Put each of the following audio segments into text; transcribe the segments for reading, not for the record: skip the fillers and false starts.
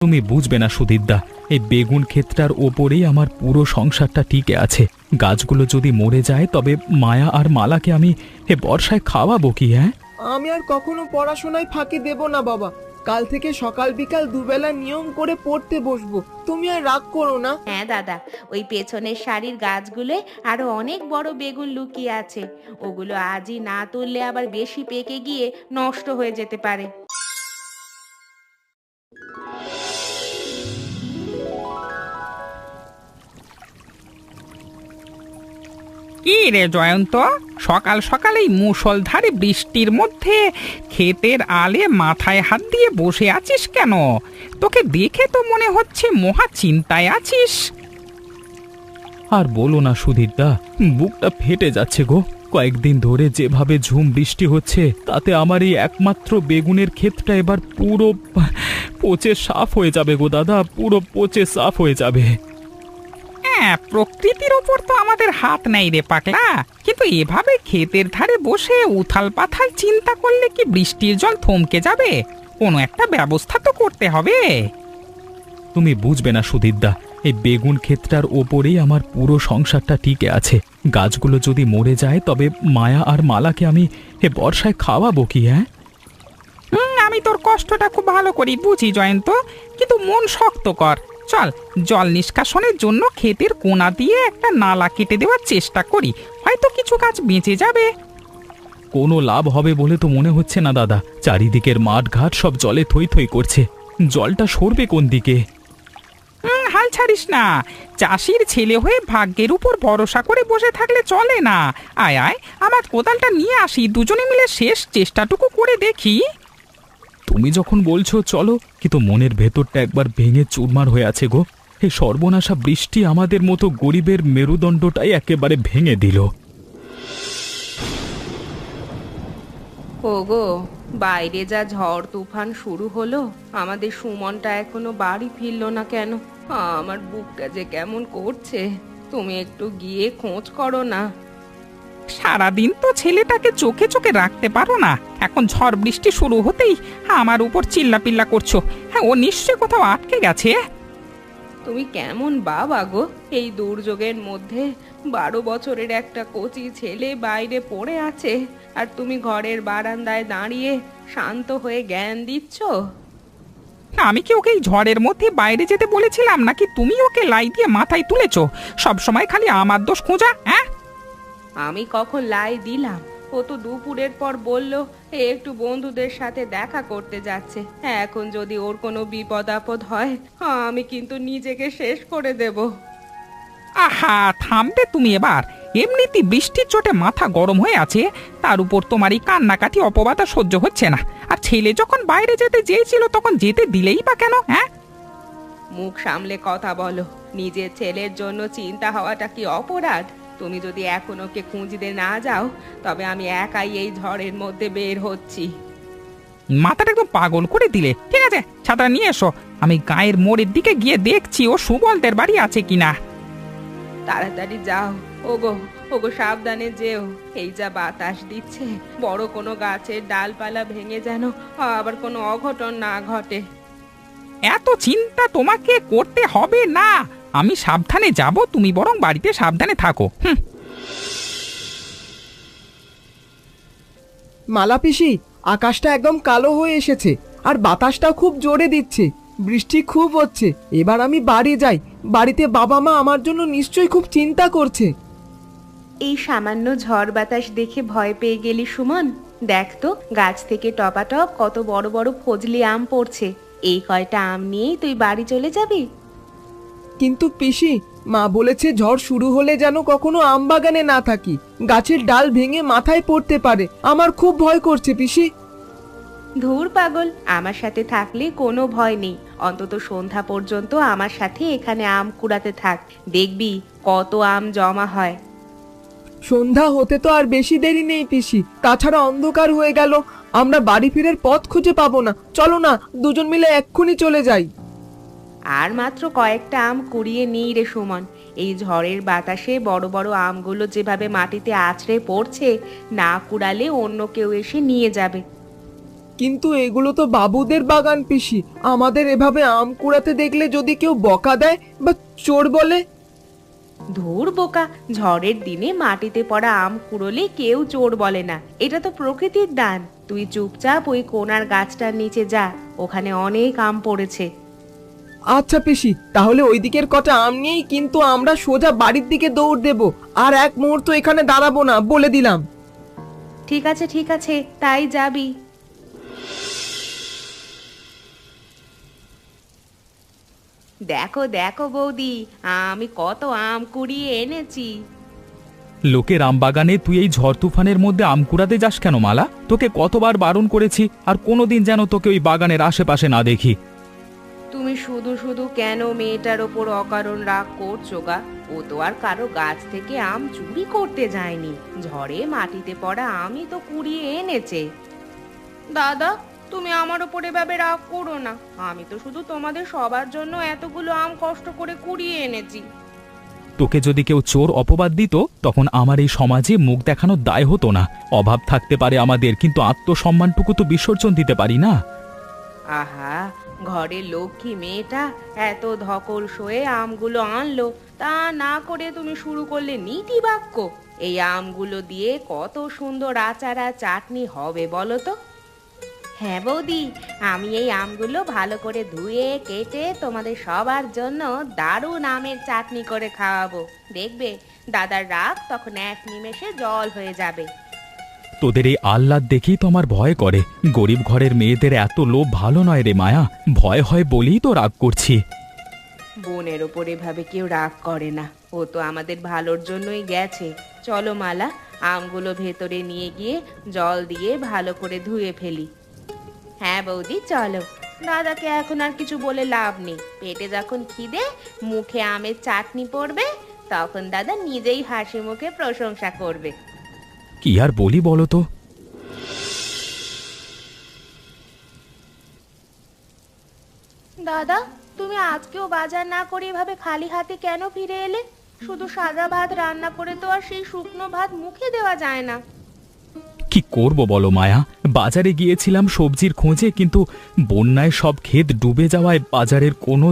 তুমি বুঝবে না সুধীরদা, এই বেগুন ক্ষেতটার ওপরেই আমার পুরো সংসারটা টিকে আছে। গাছগুলো যদি মরে যায় তবে মায়া আর মালাকে আমি এ বর্ষায় খাওয়াবো কি? হ্যাঁ, আমি আর কখনো পড়াশোনায় ফাঁকি দেব না বাবা। কাল থেকে সকাল বিকাল দুবেলা নিয়ম করে পড়তে বসবো। তুমি আর রাগ করো না। হ্যাঁ দাদা, ওই পেছনের সারির গাছগুলো আরো অনেক বড় বেগুন লুকিয়ে আছে। ওগুলো আজই না তুললে আবার বেশি পেকে গিয়ে নষ্ট হয়ে যেতে পারে। কি রে জয়ন্ত, সকাল সকাল এই মুষলধারে বৃষ্টির মধ্যে ক্ষেতের আলে মাথায় হাত দিয়ে বসে আছিস কেন? তোকে দেখে তো মনে হচ্ছে মহা চিন্তায় আছিস। আর বলো না সুধীরদা, বুকটা ফেটে যাচ্ছে গো। কয়েকদিন ধরে যেভাবে ঝুম বৃষ্টি হচ্ছে তাতে আমার এই একমাত্র বেগুনের ক্ষেতটা এবার পুরো পচে সাফ হয়ে যাবে গো দাদা, পুরো পচে সাফ হয়ে যাবে। হ্যাঁ, প্রকৃতির ওপর তো আমাদের হাত নেই রে পাগলা, কিন্তু এভাবে ক্ষেতের ধারে বসে উথাল পাথাল চিন্তা করলে কি বৃষ্টির জল থমকে যাবে? কোনো একটা ব্যবস্থা তো করতে হবে। তুমি বুঝবে না সুধীরদা, এই বেগুন ক্ষেতটার ওপরেই আমার পুরো সংসারটা টিকে আছে। গাছগুলো যদি মরে যায় তবে মায়া আর মালাকে আমি এ বর্ষায় খাওয়াবো কি? হ্যাঁ, আমি তোর কষ্টটা খুব ভালো করি বুঝি জয়ন্ত, কিন্তু মন শক্ত কর। চল, জল নিষ্কাশনের জন্য ক্ষেতের কোণা দিয়ে একটা নালা কেটে দেওয়ার চেষ্টা করি, হয়তো কিছু গাছ বেঁচে যাবে। কোনো লাভ হবে বলে তো মনে হচ্ছে না দাদা। চারিদিকের মাঠ ঘাট সব জলে থই থই করছে। জলটা সরবে কোন দিকে? হাল ছাড়িস না, চাষির ছেলে হয়ে ভাগ্যের উপর ভরসা করে বসে থাকলে চলে না। আয় আয়, আমার কোদালটা নিয়ে আসি, দুজনে মিলে শেষ চেষ্টাটুকু করে দেখি। তুমি যখন বলছো চলো, কিন্তু মনের ভেতরটা একবার ভেঙে চুরমার হয়ে আছে গো। এই সর্বনাশা বৃষ্টি আমাদের মতো গরিবের মেরুদণ্ডটাই একেবারে ভেঙে দিল। ওগো, বাইরে যা ঝড় তুফান শুরু হলো, আমাদের সুমনটা এখনো বাড়ি ফিরলো না কেন? আমার বুকটা যে কেমন করছে। তুমি একটু গিয়ে খোঁজ করো না। সারাদিন তো ছেলেটাকে চোখে চোখে রাখতে পারো না, এখন ঝড় বৃষ্টি শুরু হতেই আমার উপর চিল্লাপিল্লা করছো। হ্যাঁ, ও নিশ্চয় কোথাও আটকে গেছে। তুমি কেমন বাবা গো? এই দুর্যোগের মধ্যে 12 বছরের একটা কচি ছেলে বাইরে পড়ে আছে, আর তুমি ঘরের বারান্দায় দাঁড়িয়ে শান্ত হয়ে জ্ঞান দিচ্ছ। আমি কি ওকে এই ঝড়ের মধ্যে বাইরে যেতে বলেছিলাম, নাকি তুমি ওকে লাই দিয়ে মাথায় তুলেছো? সব সময় খালি আমার দোষ খোঁজা। হ্যাঁ, আমি কখন লাই দিলাম? ও তো দুপুরের পর বলল একটু বন্ধুদের সাথে দেখা করতে যাচ্ছে। এখন যদি ওর কোনো বিপদ আপদ হয়, আমি কিন্তু নিজেকে শেষ করে দেব। আহা, থামবে তুমি এবার? এমনিতে বৃষ্টির চোটে মাথা গরম হয়ে আছে, তার উপর তোমার এই কান্নাকাটি অপবাদ আর সহ্য হচ্ছে না। আর ছেলে যখন বাইরে যেতে চেয়েছিল তখন যেতে দিলেই বা কেন? হ্যাঁ, মুখ সামলে কথা বলো। নিজের ছেলের জন্য চিন্তা হওয়াটা কি অপরাধ? তুমি যদি এখন ওকে খুঁজতে না যাও, তবে আমি একাই এই ঝড়ের মধ্যে বের হচ্ছি। মাথাটা একদম পাগল করে দিলে। ঠিক আছে, ছাতা নিয়ে এসো, আমি গায়ের মোড়ের দিকে গিয়ে দেখছি ও সুবলদের বাড়ি আছে কিনা। তাড়াতাড়ি যাও। ওগো, ওগো সাবধানে যেও। এই যা বাতাস দিচ্ছে, বড় কোনো গাছের ডালপালা ভেঙে যেন আবার কোনো অঘটন না ঘটে। এত চিন্তা তোমাকে করতে হবে না, আমি সাবধানে যাব, তুমি বরং বাড়িতে সাবধানে থাকো। মালা পিসি, আকাশটা একদম কালো হয়ে এসেছে, আর বাতাসটাও খুব জোরে দিচ্ছে। বৃষ্টি খুব হচ্ছে। এবার আমি বাড়ি যাই। বাড়িতে বাবা মা আমার জন্য নিশ্চয়ই খুব চিন্তা করছে। এই সামান্য ঝড় বাতাস দেখে ভয় পেয়ে গেলি সুমন? দেখ তো, গাছ থেকে টপাটপ কত বড় বড় ফজলি আম পড়ছে। এই কয়টা আম নিয়েই তুই বাড়ি চলে যাবি? কিন্তু পিসি, মা বলেছে ঝড় শুরু হলে যেন কখনো আম বাগানে না থাকি। গাছের ডাল ভেঙে মাথায় পড়তে পারে। আমার খুব ভয় করছে পিসি। ধুর পাগল, আমার সাথে থাকলে কোনো ভয় নেই। অন্তত সন্ধ্যা পর্যন্ত আমার সাথে এখানে আম কুড়াতে থাক, দেখবি কত আম জমা হয়। সন্ধ্যা হতে তো আর বেশি দেরি নেই পিসি। তাছাড়া অন্ধকার হয়ে গেল, আমরা বাড়ি ফিরের পথ খুঁজে পাবো না। চলো না, দুজন মিলে এক্ষুনি চলে যাই। আর মাত্র কয়েকটা আম কুড়িয়ে নিই রে সুমন। এই ঝড়ের বাতাসে বড় বড় আমগুলো যেভাবে মাটিতে আছড়ে পড়ছে, না কুড়ালে অন্য কেউ এসে নিয়ে যাবে। কিন্তু এগুলো তো বাবুদের বাগান পিসি, আমাদের এভাবে আম কুড়াতে দেখলে যদি কেউ বকা দেয় বা চোর বলে? ধুর বোকা, ঝড়ের দিনে মাটিতে পড়া আম কুড়োলে কেউ চোর বলে না, এটা তো প্রকৃতির দান। তুই চুপচাপ ওই কোনার গাছটার নিচে যা, ওখানে অনেক আম পড়েছে। আচ্ছা পিসি, তাহলে ওই দিকের কটা আম নিয়েই কিন্তু আমরা সোজা বাড়ির দিকে দৌড় দেব, আর এক মুহূর্ত এখানে দাঁড়াবো না, বলে দিলাম। ঠিক আছে ঠিক আছে, তাই যাবি। দেখো দেখো বৌদি, আমি কত আম কুড়িয়ে এনেছি। লোকের আম বাগানে তুই এই ঝড় তুফানের মধ্যে আম কুড়াতে যাস কেন মালা? তোকে কতবার বারণ করেছি, আর কোনোদিন যেন তোকে ওই বাগানের আশেপাশে না দেখি। তুমি শুধু শুধু কেন মেয়েটার ওপর অকারণ রাগ করছো গা? ও তো আর কারো গাছ থেকে আম চুরি করতে যায়নি, ঝড়ে মাটিতে পড়া আমই তো কুড়িয়ে এনেছে। দাদা, তুমি আমার ওপর এভাবে রাগ করো না, আমি তো শুধু তোমাদের সবার জন্য এতগুলো আম কষ্ট করে কুড়িয়ে এনেছি। তোকে যদি কেউ চোর অপবাদ দিত, তখন আমার এই সমাজে মুখ দেখানোর দায় হতো না। অভাব থাকতে পারে আমাদের, কিন্তু আত্মসম্মানটুকু তো বিসর্জন দিতে পারি না। আহা, ঘরের লক্ষ্মী মেয়েটা এত ধকল সয়ে আমগুলো আনলো, তা না করে তুমি শুরু করলে নীতি বাক্য। এই আমগুলো দিয়ে কত সুন্দর আচার আর চাটনি হবে বলো তো? হ্যাঁ বৌদি, আমি এই আমগুলো ভালো করে ধুয়ে কেটে তোমাদের সবার জন্য দারুণ আমের চাটনি করে খাওয়াবো। দেখবে দাদার রাগ তখন এক নিমেষে জল হয়ে যাবে। তোদের এই আহ্লাদ দেখেই তো আমার ভয় করে। গরিব ঘরের মেয়েদের এত লোভ ভালো নয় রে মায়া, ভয় হয় বলেই তো রাগ করছি। বোনের ওপর এভাবে কেউ রাগ করে না, ও তো আমাদের ভালোর জন্যই গেছে। চলো মালা, আমগুলো ভেতরে নিয়ে গিয়ে জল দিয়ে ভালো করে ধুয়ে ফেলি। হ্যাঁ বৌদি চলো, দাদাকে এখন আর কিছু বলে লাভ নেই। পেটে যখন খিদে, মুখে আমের চাটনি পড়বে, তখন দাদা নিজেই হাসি মুখে প্রশংসা করবে। কি আর বলি বলো তো? দাদা, তুমি আজকেও বাজার না করে এভাবে খালি হাতে কেন ফিরে এলে? শুধু সাদা ভাত রান্না করে তো আর সেই শুকনো ভাত মুখে দেওয়া যায় না। কি করব বলো মায়া, বাজারে গিয়েছিলাম সবজির খোঁজে, কিন্তু বন্যায় সব ক্ষেত ডুবে যাওয়ায় বাজারের কোনো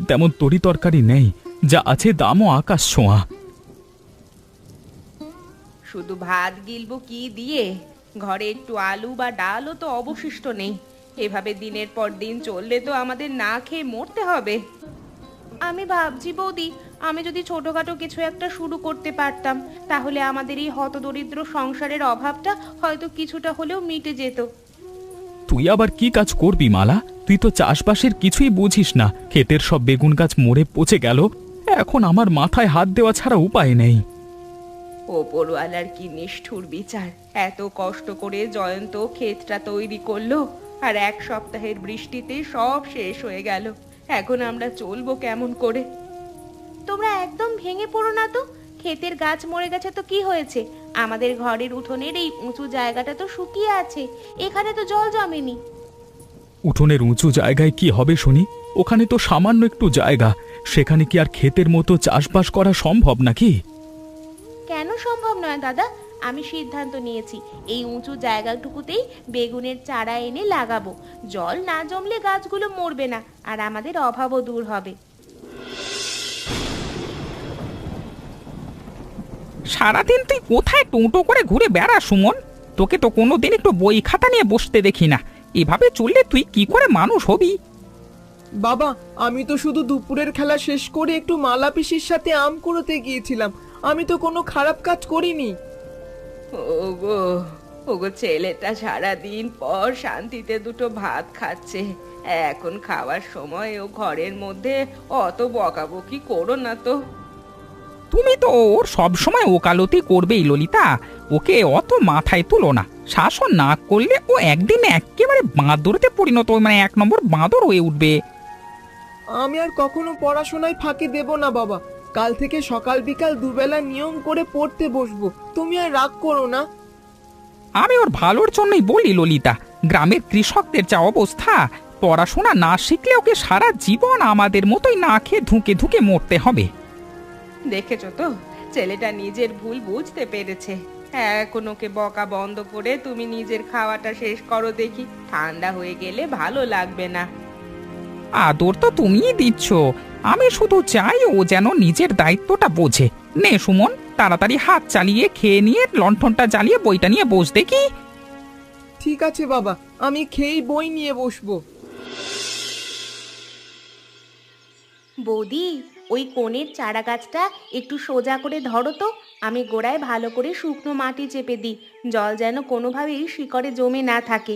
তেমন তরি তরকারি নেই, যা আছে দামও আকাশ ছোঁয়া। শুধু ভাত গিলবো কি দিয়ে? ঘরে একটু আলু বা ডালও তো অবশিষ্ট নেই। এভাবে দিনের পর দিন চললে তো আমাদের না খেয়ে মরতে হবে। আমি ভাবছি বৌদি, আমি যদি ছোটখাটো কিছু একটা শুরু করতে পারতাম, তাহলে আমাদের এই হতদরিদ্র সংসারের অভাবটা হয়তো কিছুটা হলেও মিটে যেত। তুই আবার কি কাজ করবি মালা? তুই তো চাষবাসের কিছুই বুঝিস না। ক্ষেতের সব বেগুন গাছ মরে পচে গেল, এখন আমার মাথায় হাত দেওয়া ছাড়া উপায় নেই। ওপরওয়ালার কি নিষ্ঠুর বিচার! এত কষ্ট করে জয়ন্ত ক্ষেতটা তৈরি করলো, আর এক সপ্তাহের বৃষ্টিতে সব শেষ হয়ে গেল। এখন আমরা চলবো কেমন করে? তোমরা একদম ভেঙে পড়ো না তো। ক্ষেতের গাছ মরে গেছে তো কি হয়েছে? আমাদের ঘরের উঠোনের এই উঁচু জায়গাটা তো শুকিয়ে আছে, এখানে তো জল জমেনি। উঠোনের উঁচু জায়গায় কি হবে শুনি? ওখানে তো সামান্য একটু জায়গা, সেখানে কি আর ক্ষেতের মতো চাষবাস করা সম্ভব নাকি? কেন সম্ভব নয় দাদা? আমি সিদ্ধান্ত নিয়েছি, এই উঁচু জায়গাটুকুতেই বেগুনের চারা এনে লাগাবো। জল না জমলে গাছগুলো মরবে না, আর আমাদের অভাবও দূর হবে। সারাদিন তুই কোথায় টোটো করে ঘুরে বেড়া সুমন? তোকে তো কোনোদিন একটু বই খাতা নিয়ে বসতে দেখি না। এভাবে চললে তুই কি করে মানুষ হবি? বাবা, আমি তো শুধু দুপুরের খেলা শেষ করে একটু মালা পিসির সাথে আম কুড়োতে গিয়েছিলাম, আমি তো কোনো খারাপ কাজ করিনি। ওগো ওগো, ছেলেটা সারাদিন পর শান্তিতে দুটো ভাত খাচ্ছে, এখন খাওয়ার সময় ও ঘরের মধ্যে অত বকাবকি করো না তো। তুমি তো ওর সবসময় ওকালতি করবেই ললিতা, ওকে অত মাথায় তুলো না। শাসন না করলে ও একদিন একেবারে বাঁদরতে পরিণত, এক নম্বর বাঁদর হয়ে উঠবে। আমি আর কখনো পড়াশোনায় ফাঁকি দেব না বাবা। কাল থেকে সকাল বিকাল দুবেলা নিয়ম করে পড়তে বসবো, তুমি আর রাগ করো না। আমি ওর ভালোর জন্যই বলি ললিতা, গ্রামের কৃষকদের যা অবস্থা, পড়াশোনা না শিখলে ওকে সারা জীবন আমাদের মতোই না খেয়ে ধুঁকে ধুঁকে মরতে হবে। দেখেছো তো, ছেলেটা নিজের ভুল বুঝতে পেরেছে। এখন ওকে বকা বন্ধ করে তুমি নিজের খাওয়াটা শেষ করো দেখি, ঠান্ডা হয়ে গেলে ভালো লাগবে না। আদর তো তুমিই দিচ্ছ, আমি শুধু চাই ও যেন নিজের দায়িত্বটা বোঝে। নে সুমন, তাড়াতাড়ি হাত চালিয়ে খেয়ে নিয়ে লণ্ঠনটা জ্বালিয়ে বইটা নিয়ে বস দেখি। ঠিক আছে বাবা, আমি খেয়েই বই নিয়ে বসবো। বৌদি, ওই কোণের চারা গাছটা একটু সোজা করে ধরো তো, আমি গোড়ায় ভালো করে শুকনো মাটি চেপে দিই, জল যেন কোনোভাবেই শিকড়ে জমে না থাকে।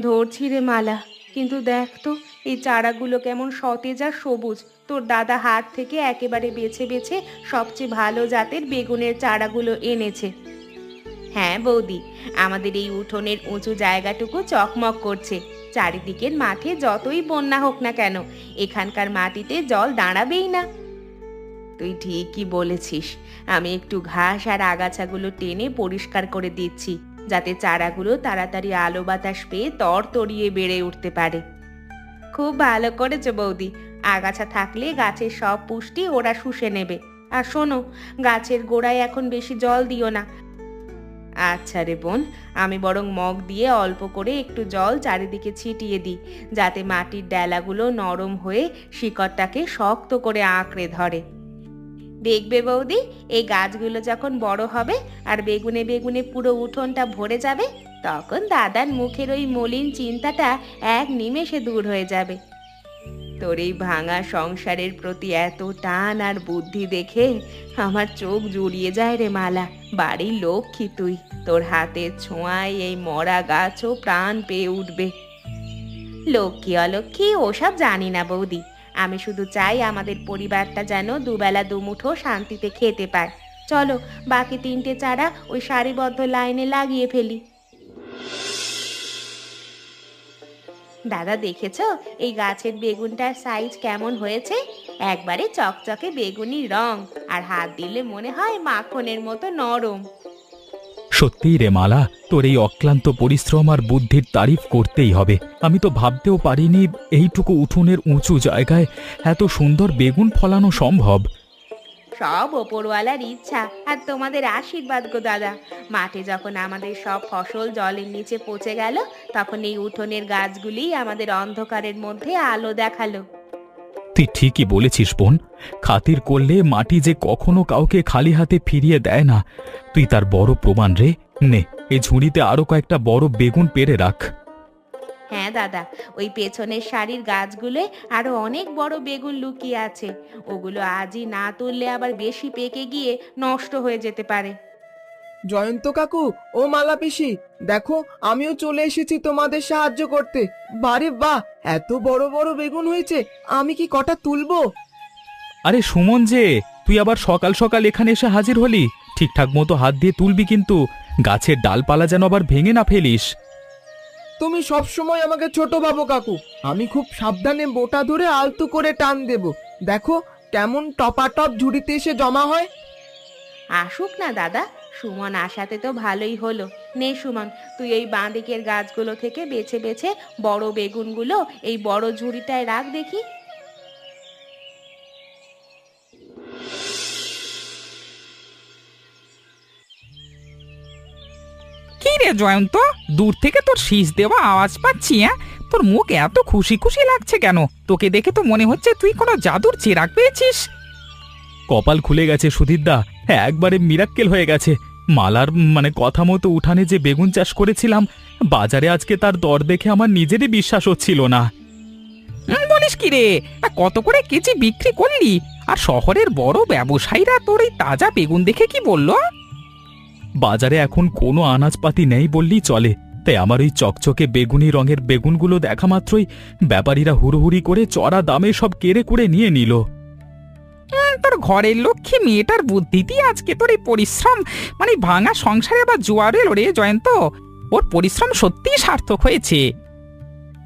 ধরছি রে মালা, কিন্তু দেখ তো এই চারাগুলো কেমন সতেজ আর সবুজ। তোর দাদা হাট থেকে একেবারে বেছে বেছে সবচেয়ে ভালো জাতের বেগুনের চারাগুলো এনেছে। হ্যাঁ বৌদি, আমাদের এই উঠোনের উঁচু জায়গাটুকু চকমক করছে। চারিদিকের মাঠে যতই বন্যা হোক না কেন, এখানকার মাটিতে জল দাঁড়াবেই না। তুই ঠিকই বলেছিস, আমি একটু ঘাস আর আগাছাগুলো টেনে পরিষ্কার করে দিচ্ছি, যাতে চারাগুলো তাড়াতাড়ি আলো বাতাস পেয়ে তরতরিয়ে বেড়ে উঠতে পারে। খুব ভালো করেছো বৌদি, আগাছা থাকলে গাছের সব পুষ্টি ওরা শুষে নেবে। আর শোনো, গাছের গোড়ায় এখন বেশি জল দিও না। আচ্ছা রে বোন, আমি বরং মগ দিয়ে অল্প করে একটু জল চারিদিকে ছিটিয়ে দিই, যাতে মাটির ডেলাগুলো নরম হয়ে শিকড়টাকে শক্ত করে আঁকড়ে ধরে। দেখবে বৌদি, এই গাছগুলো যখন বড় হবে আর বেগুনে বেগুনে পুরো উঠোনটা ভরে যাবে, তখন দাদার মুখের ওই মলিন চিন্তাটা এক নিমেষে দূর হয়ে যাবে। তোর এই ভাঙা সংসারের প্রতি এত টান আর বুদ্ধি দেখে আমার চোখ জুড়িয়ে যায় রে মালা। বাড়ির লক্ষ্মী তুই, তোর হাতের ছোঁয়ায় এই মরা গাছও প্রাণ পেয়ে উঠবে। লক্ষ্মী অলক্ষ্মী ওসব জানি না বৌদি, আমি শুধু চাই আমাদের পরিবারটা যেন দুবেলা দুমুঠো শান্তিতে খেতে পায়। চলো, বাকি 3টে চারা ওই সারিবদ্ধ লাইনে লাগিয়ে ফেলি। দাদা দেখেছো এই গাছের বেগুনটার সাইজ কেমন হয়েছে? একবারে চকচকে বেগুনি রং, আর হাত দিলে মনে হয় মাখনের মতো নরম। সত্যিই রে মালা, তোর এই অক্লান্ত পরিশ্রম আর বুদ্ধির তারিফ করতেই হবে। আমি তো ভাবতেও পারিনি এইটুকু উঠোনের উঁচু জায়গায় এত সুন্দর বেগুন ফলানো সম্ভব। সব ওপরওয়ালার ইচ্ছা আর তোমাদের আশীর্বাদ গো দাদা। মাঠে যখন আমাদের সব ফসল জলের নিচে পচে গেল, তখন এই উঠোনের গাছগুলি আমাদের অন্ধকারের মধ্যে আলো দেখালো। তুই ঠিকই বলেছিস বোন, খাতির করলে মাটি যে কখনো কাউকে খালি হাতে ফিরিয়ে দেয় না, তুই তার বড় প্রমাণ রে। নে, এই ঝুড়িতে আরো কয়েকটা বড় বেগুন পেড়ে রাখ। হ্যাঁ দাদা, ওই পেছনের সারির গাছগুলো আরো অনেক বড় বেগুন লুকিয়ে আছে। ওগুলো আজই না তুললে আবার বেশি পেকে গিয়ে নষ্ট হয়ে যেতে পারে। জয়ন্ত কাকু, ও মালা পিসি, দেখো আমিও চলে এসেছি তোমাদের সাহায্য করতে। বারে বাহ, এত বড় বড় বেগুন হয়েছে, আমি কি কটা তুলবো? আরে সুমন যে, তুই আবার সকাল সকাল এখানে এসে হাজির হলি। ঠিকঠাক মতো হাত দিয়ে তুলবি কিন্তু, গাছের ডালপালা যেন আবার ভেঙে না ফেলিস। তুমি সব সময় আমাকে ছোট ভাবো কাকু, আমি খুব সাবধানে বোটা ধরে আলতু করে টান দেব। দেখো কেমন টপাটপ ঝুড়িতে এসে জমা হয়। আসুক না দাদা, সুমন আসাতে তো ভালোই হলো। নে সুমন, তুই এই বাঁ দিকের গাছগুলো থেকে বেছে বেছে বড় বেগুনগুলো এই বড় ঝুড়িটায় রাখ দেখি। কি রে জয়ন্ত, দূর থেকে তোর শীষ দেওয়া আওয়াজ পাচ্ছি। তোর মুখ এত খুশি খুশি লাগছে কেন? তোকে দেখে তো মনে হচ্ছে তুই কোনো জাদুর চিরাগ পেয়েছিস। কপাল খুলে গেছে সুধীরদা, একবারে মিরাক্কেল হয়ে গেছে। মালার কথা মতো উঠানে যে বেগুন চাষ করেছিলাম, বাজারে আজকে তার দর দেখে আমার নিজেরই বিশ্বাস হচ্ছিল না। বলিস কি রে, কত করে কেজি বিক্রি করলি? আর শহরের বড় ব্যবসায়ীরা তোর এই তাজা বেগুন দেখে কি বললো? বাজারে এখন কোনো আনাজপাতি নেই বললেই চলে, তাই আমার ওই চকচকে বেগুনি রঙের বেগুনগুলো দেখা মাত্রই ব্যাপারীরা হুড়োহুড়ি করে চড়া দামে সব কেড়ে কুড়ে নিয়ে নিল। তোর ঘরের লক্ষ্মী মেয়েটার বুদ্ধিতে আজকে তোর এই পরিশ্রম, ভাঙা সংসারে আবার জোয়ার এলো রে জয়ন্ত। ওর পরিশ্রম সত্যিই সার্থক হয়েছে।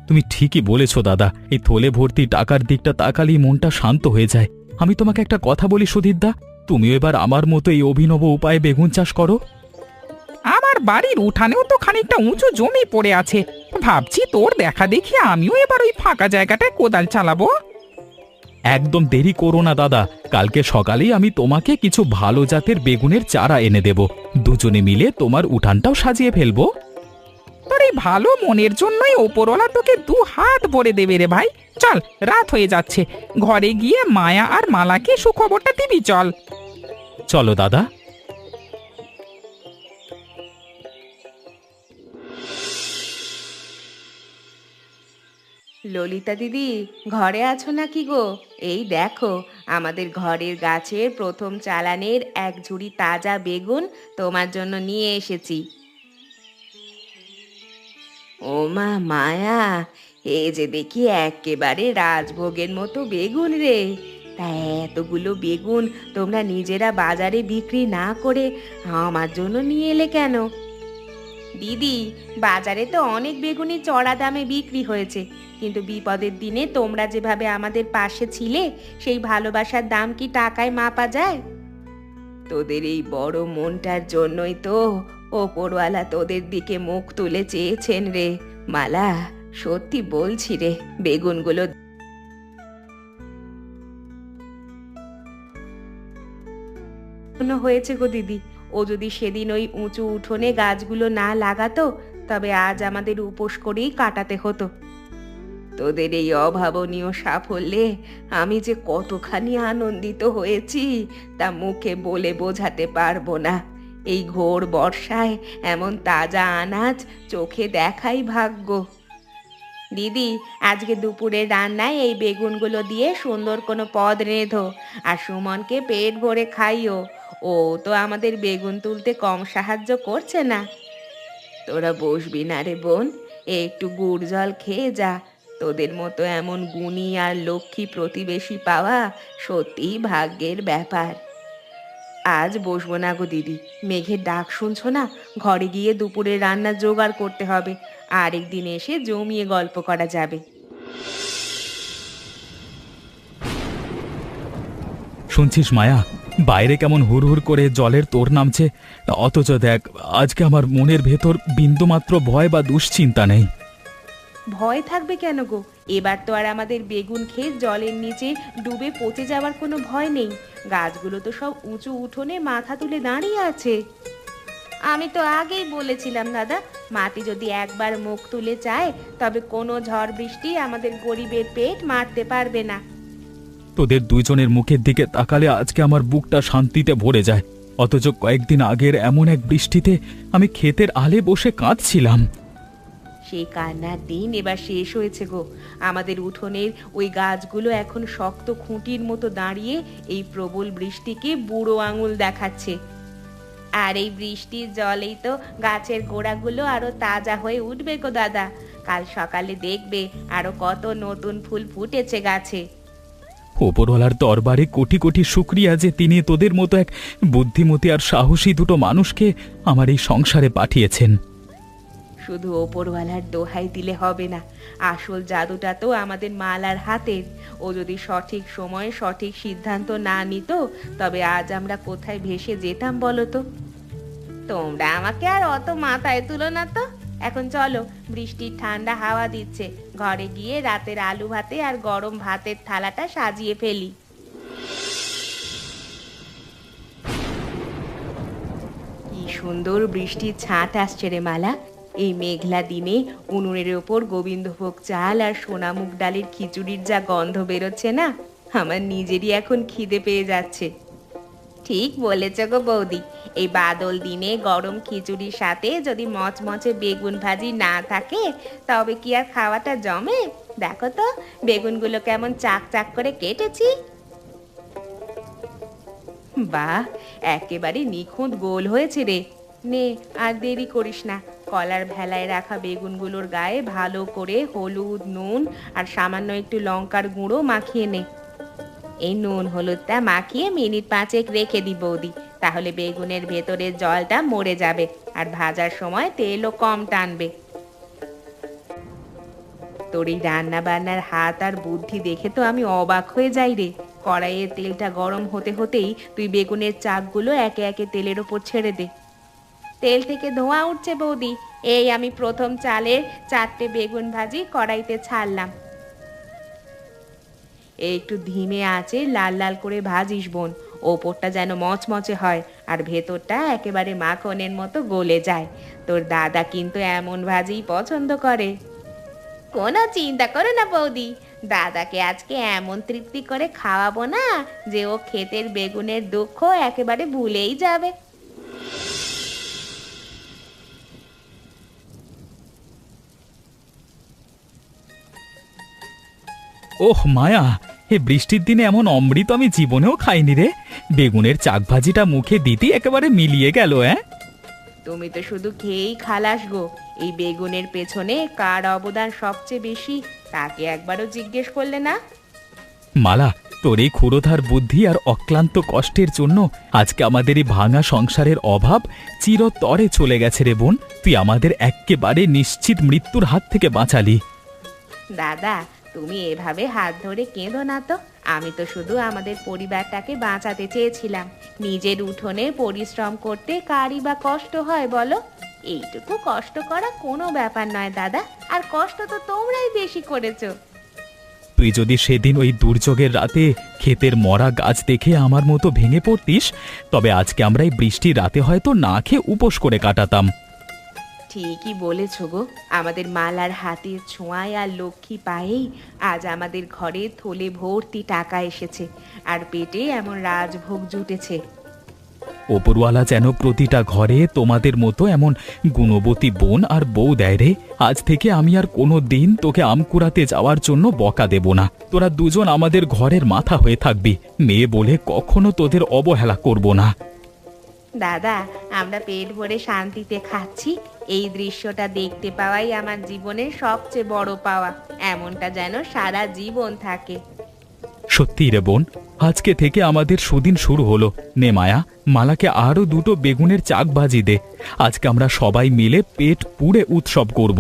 তুমি ঠিকই বলেছ দাদা, এই থলে ভর্তি টাকার দিকটা তাকালেই মনটা শান্ত হয়ে যায়। আমি তোমাকে একটা কথা বলি সুধীরদা, তুমিও এবার আমার মতো এই অভিনব উপায়ে বেগুন চাষ করো। আমার বাড়ির উঠানেও তো খানিকটা উঁচু জমি পড়ে আছে, ভাবছি তোর দেখা দেখি আমিও এবার ওই ফাঁকা জায়গাটায় কোদাল চালাবো। একদম দেরি করো না দাদা, কালকে সকালেই আমি তোমাকে কিছু ভালো জাতের বেগুনের চারা এনে দেব। দুজনে মিলে তোমার উঠানটাও সাজিয়ে ফেলবো। তোর এই ভালো মনের জন্যই ওপরওয়ালা তোকে 2 হাত ভরে দেবে রে ভাই। চল, রাত হয়ে যাচ্ছে, ঘরে গিয়ে মায়া আর মালাকে সুখবরটা দিবি। চল। চলো দাদা। ললিতা দিদি, ঘরে আছো নাকি গো? এই দেখো, আমাদের ঘরের গাছের প্রথম চালানের এক ঝুড়ি তাজা বেগুন তোমার জন্য নিয়ে এসেছি। ও মা মায়া, এই যে দেখি একেবারে রাজভোগের মতো বেগুন রে। তা এতগুলো বেগুন তোমরা নিজেরা বাজারে বিক্রি না করে আমার জন্য নিয়ে এলে কেন? দিদি, বাজারে তো অনেক বেগুনই চড়া দামে বিক্রি হয়েছে, কিন্তু বিপদের দিনে তোমরা যেভাবে আমাদের পাশে ছিলে, সেই ভালোবাসার দাম কি টাকায় মাপা যায়? তোদের এই বড় মনটার জন্যই তো ওপরওয়ালা তোদের দিকে মুখ তুলে চেয়েছেন রে মালা। সত্যি বলছি রে, বেগুনগুলো হয়েছে গো দিদি। ও যদি সেদিন ওই উঁচু উঠোনে গাছগুলো না লাগাতো, তবে আজ আমাদের উপোস করেই কাটাতে হতো। তোদের এই অভাবনীয় সাফল্যে আমি যে কতখানি আনন্দিত হয়েছি তা মুখে বলে বোঝাতে পারবো না। এই ঘোর বর্ষায় এমন তাজা আনাজ চোখে দেখাই ভাগ্য। দিদি, আজকে দুপুরের রান্নায় এই বেগুনগুলো দিয়ে সুন্দর কোনো পদ রেঁধো, আর সুমনকে পেট ভরে খাইও। ও তো আমাদের বেগুন তুলতে কম সাহায্য করছে না। তোরা বসবি না রে বোন, একটু গুড় জল খেয়ে যা। তোদের মতো এমন গুণী আর লক্ষ্মী প্রতিবেশী পাওয়া সত্যিই ভাগ্যের ব্যাপার। আজ বসবো না গো দিদি, মেঘের ডাক শুনছো না? ঘরে গিয়ে দুপুরের রান্না জোগাড় করতে হবে, আরেকদিন এসে জমিয়ে গল্প করা যাবে। শুনছিস মায়া, বাইরে কেমন হুড়হুড় করে জলের তোর নামছে, অথচ দেখ আজকে আমার মনের ভেতর বিন্দুমাত্র ভয় বা দুশ্চিন্তা নেই। ভয় থাকবে কেন গো? এবার তো আর আমাদের বেগুন ক্ষেত জলের নিচে ডুবে পচে যাওয়ার কোনো ভয় নেই। গাছগুলো তো সব উঁচু উঠোনে মাথা তুলে দাঁড়িয়ে আছে। আমি তো আগেই বলেছিলাম দাদা, মাটি যদি একবার মুখ তুলে চায়, তবে কোনো ঝড় বৃষ্টি আমাদের গরিবের পেট মারতে পারবে না। তোদের দুইজনের মুখের দিকে তাকালে আজকে আমার বুকটা শান্তিতে ভরে যায়, অথচ কয়েকদিন আগের এমন এক বৃষ্টিতে আমি ক্ষেতের আলে বসে কাঁদছিলাম। সেই কান্নার দিন এবার শেষ হয়েছে গো। আমাদের উঠোনের ওই গাছগুলো এখন শক্ত খুঁটির মতো দাঁড়িয়ে এই প্রবল বৃষ্টিকে বুড়ো আঙুল দেখাচ্ছে। আর এই বৃষ্টির জলেই তো গাছের গোড়াগুলো আরো তাজা হয়ে উঠবে গো দাদা। কাল সকালে দেখবে আরো কত নতুন ফুল ফুটেছে গাছে। ওপরওয়ালার দরবারে কোটি কোটি শুকরিয়া যে তিনি তোদের মতো এক বুদ্ধিমতী আর সাহসী দুটো মানুষকে আমার এই সংসারে পাঠিয়েছেন। শুধু ওপরওয়ালার দোহাই দিলে হবে না, আসল জাদুটা তো আমাদের মালার হাতের। ও যদি সঠিক সময়ে সঠিক সিদ্ধান্ত না নিত, তবে আজ আমরা কোথায় ভেসে যেতাম বলো তো? তোমরা আমাকে আর অত মাথায় তুলো না তো। এখন চলো, বৃষ্টির ঠান্ডা হাওয়া দিচ্ছে, ঘরে গিয়ে রাতের আলু ভাতে আর গরম ভাতের থালাটা সাজিয়ে ফেলি। কি সুন্দর বৃষ্টির ছাঁট আসছে রে মালা। এই মেঘলা দিনে উনুনের ওপর গোবিন্দভোগ চাল আর সোনামুগ ডালের খিচুড়ির যা গন্ধ বেরোচ্ছে না, আমার নিজেরই এখন খিদে পেয়ে যাচ্ছে। ঠিক বলেছ গো বৌদি, এই বাদল দিনে গরম খিচুড়ির সাথে যদি মচমচে বেগুন ভাজি না থাকে, তবে কি আর খাওয়াটা জমে? দেখো তো বেগুনগুলো কেমন চাক চাক করে কেটেছি। বাহ, একেবারে নিখুঁত গোল হয়েছে রে। নে, আর দেরি করিস না, কলার ভেলায় রাখা বেগুনগুলোর গায়ে ভালো করে হলুদ, নুন আর সামান্য একটু লঙ্কার গুঁড়ো মাখিয়ে নে। এই নুন হলুদটা মাখিয়ে মিনিট 5 রেখে দি বৌদি, তাহলে বেগুনের ভেতরের জলটা মরে যাবে আর ভাজার সময় তেলও কম টানবে। তোর এই রান্না বান্নার হাত আর বুদ্ধি দেখে তো আমি অবাক হয়ে যাই রে। কড়াইয়ের তেলটা গরম হতে হতেই তুই বেগুনের চাকগুলো একে একে তেলের ওপর ছেড়ে দে। তেল থেকে ধোঁয়া উঠছে বৌদি। এই আমি প্রথম চালের 4টে বেগুন ভাজি কড়াইতে ছাড়লাম। একটু ধিমে আঁচে লাল লাল করে ভাজিস বোন। ওপরটা যেন মচমচে হয় আর ভেতরটা একেবারে মাখনের মতো গলে যায়। তোর দাদা কিন্তু এমন ভাজিই পছন্দ করে। কোনো চিন্তা করো না বৌদি, দাদাকে আজকে এমন তৃপ্তি করে খাওয়াবো না যে ও ক্ষেতের বেগুনের দুঃখ একেবারে ভুলেই যাবে। ওহ মায়া, এ বৃষ্টির দিনে এমন অমৃত আমি জীবনেও খাইনি রে। বেগুনের চাক ভাজিটা মুখে দিতেই একেবারে মিলিয়ে গেল। তুমি তো শুধু খেয়েই খালাস গো। এই বেগুনের পেছনে কার অবদান সবচেয়ে বেশি তাকে একবারও জিজ্ঞেস করলে না? মালা, তোর এই ক্ষুরোধার বুদ্ধি আর অক্লান্ত কষ্টের জন্য আজকে আমাদের এই ভাঙা সংসারের অভাব চিরতরে চলে গেছে রে বোন। তুই আমাদের এক্কেবারে নিশ্চিত মৃত্যুর হাত থেকে বাঁচালি। দাদা, তুমি এভাবে হাত ধরে কেঁদো না তো। আমি তো শুধু আমাদের পরিবারটাকে বাঁচাতে চেয়েছিলাম। নিজের উঠোনে পরিশ্রম করতে কারই বা কষ্ট হয় বলো? এইটুকু কষ্ট করা কোনো ব্যাপার নয় দাদা, আর কষ্ট তো তোমরাই বেশি করেছো। তুই যদি সেদিন ওই দুর্যোগের রাতে ক্ষেতের মরা গাছ দেখে আমার মতো ভেঙে পড়তিস, তবে আজকে আমরা এই বৃষ্টির রাতে হয়তো না খেয়ে উপোস করে কাটাতাম। ঠিকই বলেছো গো। আমাদের মালার হাতের ছোঁয়ায় আর লক্ষ্মী পায়েই আজ আমাদের ঘরে থলে ভর্তি টাকা এসেছে আর পেটে এমন রাজভোগ জুটেছে। ওপরওয়ালা যেন প্রতিটা ঘরে তোমাদের মতো এমন গুণবতী বোন আর বউ দেয় রে। আজ থেকে আমি আর কোনো দিন তোকে আম কুড়াতে যাওয়ার জন্য বকা দেব না। তোরা দুজন আমাদের ঘরের মাথা হয়ে থাকবি। মেয়ে বলে কখনো তোদের অবহেলা করব না। দাদা, আমরা পেট ভরে শান্তিতে খাচ্ছি, এই দৃশ্যটা দেখতে পাওয়াই আমার জীবনের সবচেয়ে বড় পাওয়া। এমনটা যেন সারা জীবন থাকে। সত্যি রে বোন, আজকে থেকে আমাদের সুদিন শুরু হলো। নে মায়া, মালাকে আরো দুটো বেগুনের চাক ভাজি দে। আজকে আমরা সবাই মিলে পেট পুড়ে উৎসব করব।